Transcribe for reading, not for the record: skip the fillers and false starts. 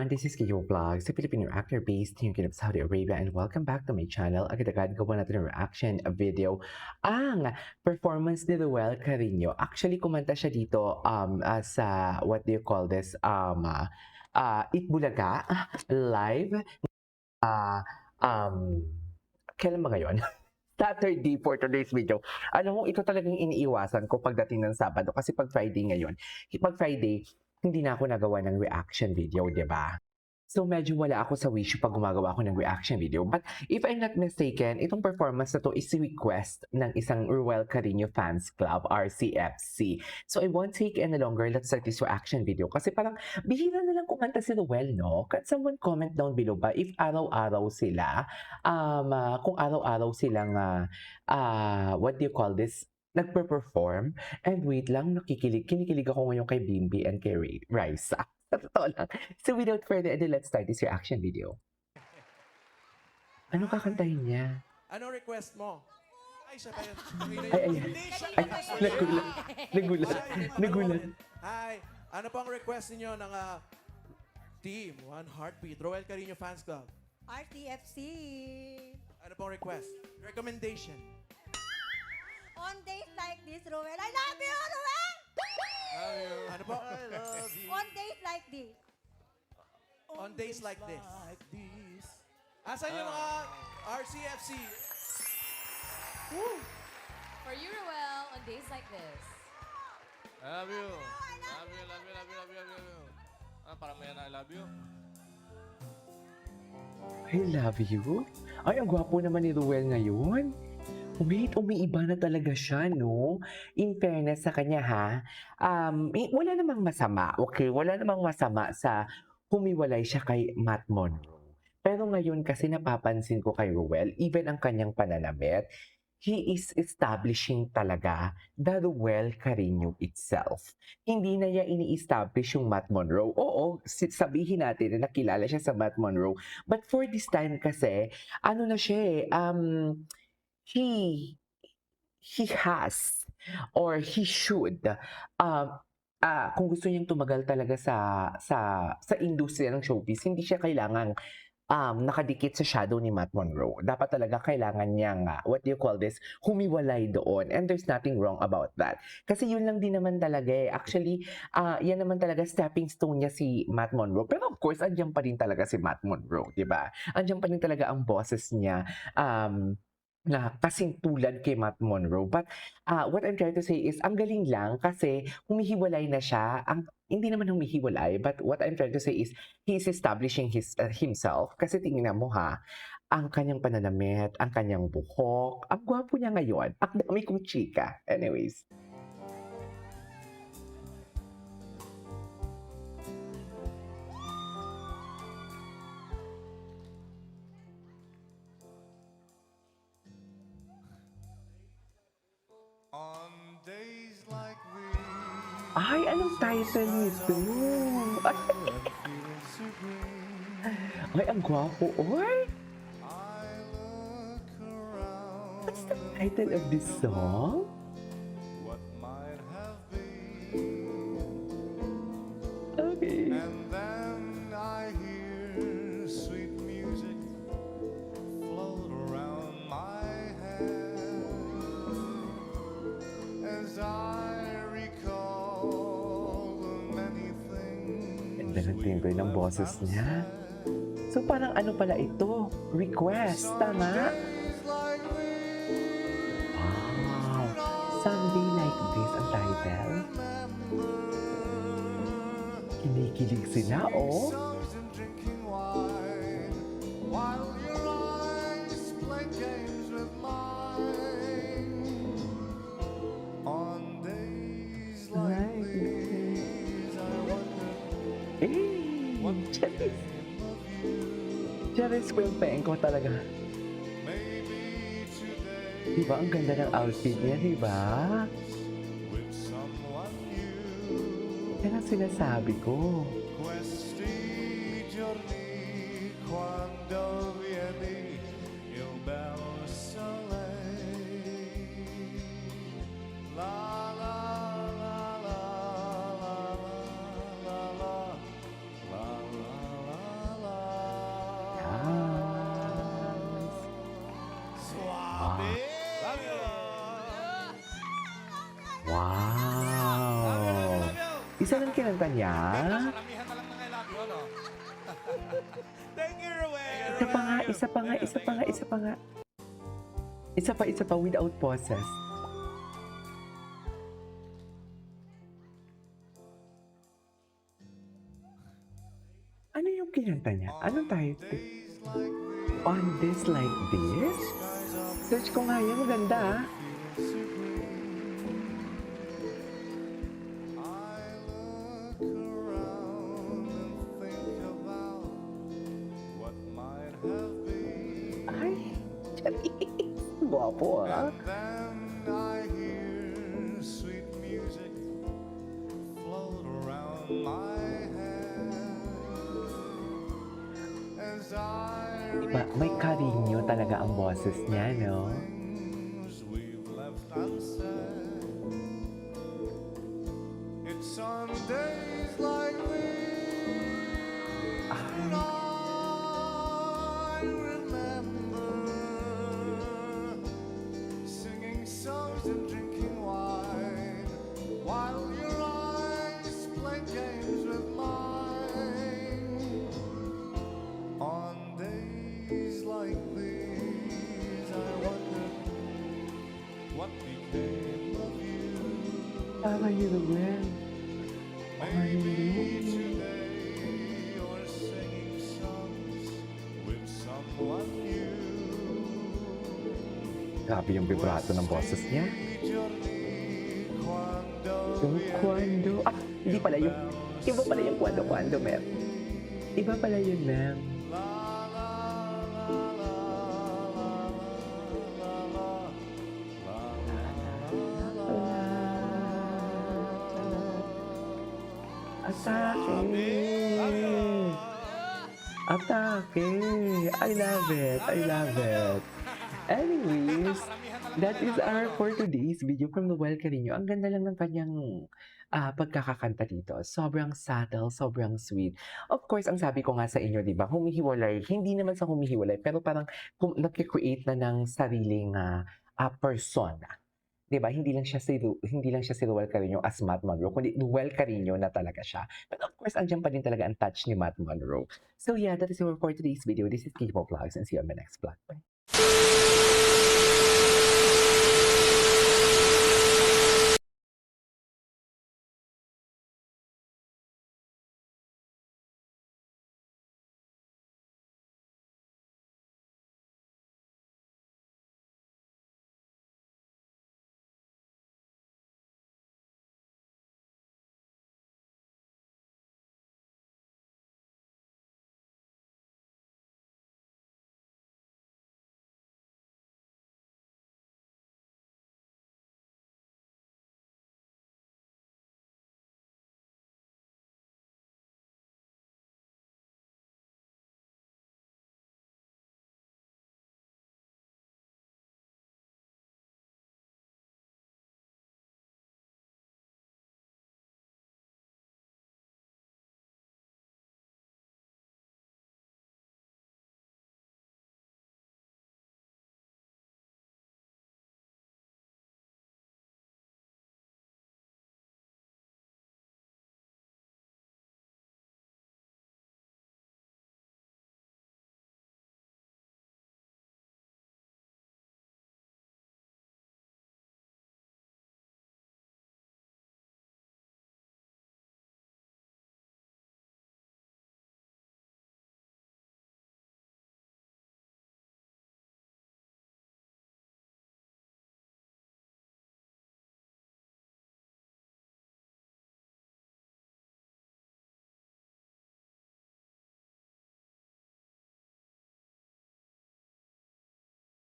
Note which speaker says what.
Speaker 1: everyone, this is Kiyo Vlogs, a Filipino actor based here in Saudi Arabia, and welcome back to my channel. Agad-agad gawa natin ng reaction video ang performance ni Ruel Carino. Actually, kumanta siya dito sa, what do you call this, Itbulaga live. Uh, um, Kailan ba ngayon? Saturday for today's video. Alam mo, ito talagang iniiwasan ko pagdating ng Sabado kasi pag Friday ngayon, pag Friday, hindi na ako nagawa ng reaction video, di ba? So medyo wala ako sa wish pag gumagawa ako ng reaction video. But if I'm not mistaken, itong performance na to is request ng isang Ruel Carino Fans Club, RCFC. So I won't take any longer. Let's start this reaction video. Kasi parang bihira na lang kumanta si Ruel, no? Can someone comment down below ba if araw-araw sila, kung araw-araw silang, what do you call this? Nagpe-perform. And wait lang, kinikilig ako ngayon kay Bimbi and kay Raisa. Sa totoo lang. So without further ado, let's start this reaction video. Anong kakantahin niya?
Speaker 2: Anong request mo? Ay, siya pa yun.
Speaker 1: Ay, nagulat.
Speaker 2: Hi, ano pang request niyo ng team One Heartbeat, Ruel Carino Fans Club?
Speaker 3: RTFC.
Speaker 2: Ano pang request? Recommendation.
Speaker 3: On days like this, Ruel. I love you, Ruel!
Speaker 2: Ano po?
Speaker 3: On days like this.
Speaker 2: On days like this. Asan yung mga RCFC? Woo!
Speaker 4: For you, Ruel, on days like this.
Speaker 5: I love you. Love you, love you, love you, love you, love you. Parang may I love you.
Speaker 1: I love you? Ay, ang gwapo naman ni Ruel ngayon. Wait, umiiba na talaga siya, no? In fairness sa kanya, ha? Wala namang masama, okay? Wala namang masama sa humiwalay siya kay Matt Monroe. Pero ngayon kasi napapansin ko kay Ruel, even ang kanyang pananamit, he is establishing talaga the Ruel Carino itself. Hindi na niya ini-establish yung Matt Monroe. Oo, sabihin natin na nakilala siya sa Matt Monroe. But for this time kasi, ano na siya he has or he should kung gusto niyang tumagal talaga sa industriya ng showbiz, hindi siya kailangan nakadikit sa shadow ni Matt Monroe. Dapat talaga kailangan niyang what do you call this, humiwalay doon, and there's nothing wrong about that. Kasi yun lang din naman talaga Actually, yan naman talaga stepping stone niya si Matt Monroe. Pero of course, andiyan pa rin talaga si Matt Monroe, di ba? Andiyan pa rin talaga ang boses niya na kasing tulad kay Matt Monroe. But what I'm trying to say is, ang galing lang kasi humihiwalay na siya. Hindi naman humihiwalay, but what I'm trying to say is, he is establishing himself. Kasi tingnan mo ang kanyang pananamit, ang kanyang buhok, ang gwapo niya ngayon. Ang dami kong chika. Anyways.
Speaker 5: On days like these,
Speaker 1: Ay, anong title nito? Ay,
Speaker 5: feeling so green,
Speaker 1: ay ang gwapo. Oy!
Speaker 5: I look around.
Speaker 1: What's the title of this song?
Speaker 5: What might have been,
Speaker 1: Okay.
Speaker 5: and then I hear sweet music float around my head as I recall the many things.
Speaker 1: Ganda ng timbre ng boses niya. So parang ano pala ito? Request, tama?
Speaker 5: Days like these,
Speaker 1: Wow! Someday Like This ang title. Kinikilig sila, oh.
Speaker 5: songs and drinking wine, while your eyes play games with mine. On days like these, I wonder
Speaker 1: Eh! Charis! Charis Quilpeng ko talaga.
Speaker 5: maybe today
Speaker 1: Diba? Ang ganda ng outfit niya, diba?
Speaker 5: with someone new.
Speaker 1: Yan ang sinasabi ko.
Speaker 5: Questi giorni quando vieni il bel sole. La la la la la la la la la la
Speaker 1: Wow! Isa lang kinanta niya?
Speaker 5: Karamihan na lang ng I love you, ano?
Speaker 2: Thank you, Ruel.
Speaker 1: Isa pa nga, isa pa nga, isa pa nga, isa pa nga. Isa pa without pauses. Ano yung kinanta niya? Anong title? On This Like This? Search ko nga yan, maganda ah. Ay, Charis. Guwapo ah. Diba, may karinyo talaga ang boses niya, no?
Speaker 6: It's on days like these
Speaker 1: Ay,
Speaker 6: I remember singing songs and drinking wine while your eyes play games with mine. On days like these, I wonder what became of you.
Speaker 1: tama yun, Ruel.
Speaker 6: Maybe today you're singing songs with someone new.
Speaker 1: Grabe yung vibrato ng boses niya. Yung kwando. Ah, hindi pala yung... Iba pala yung kwando-kwando, ma'am. Iba pala yun, ma'am. Atake! Atake! I love it! I love it! Anyways, that is our for today's video from Noel Carino. Ang ganda lang ng kanyang pagkakakanta dito. Sobrang subtle, sobrang sweet. Of course, ang sabi ko nga sa inyo, di ba, humihiwalay, hindi naman sa humihiwalay, pero parang nag-create na ng sariling persona. 'Di ba? Hindi lang siya si Ruel Carino as Matt Monroe, kundi Ruel Carino na talaga siya. But of course, andiyan pa din talaga ang touch ni Matt Monroe. So yeah, that is all for today's video. This is K-Pop Vlogs and see you on my next vlog. Bye.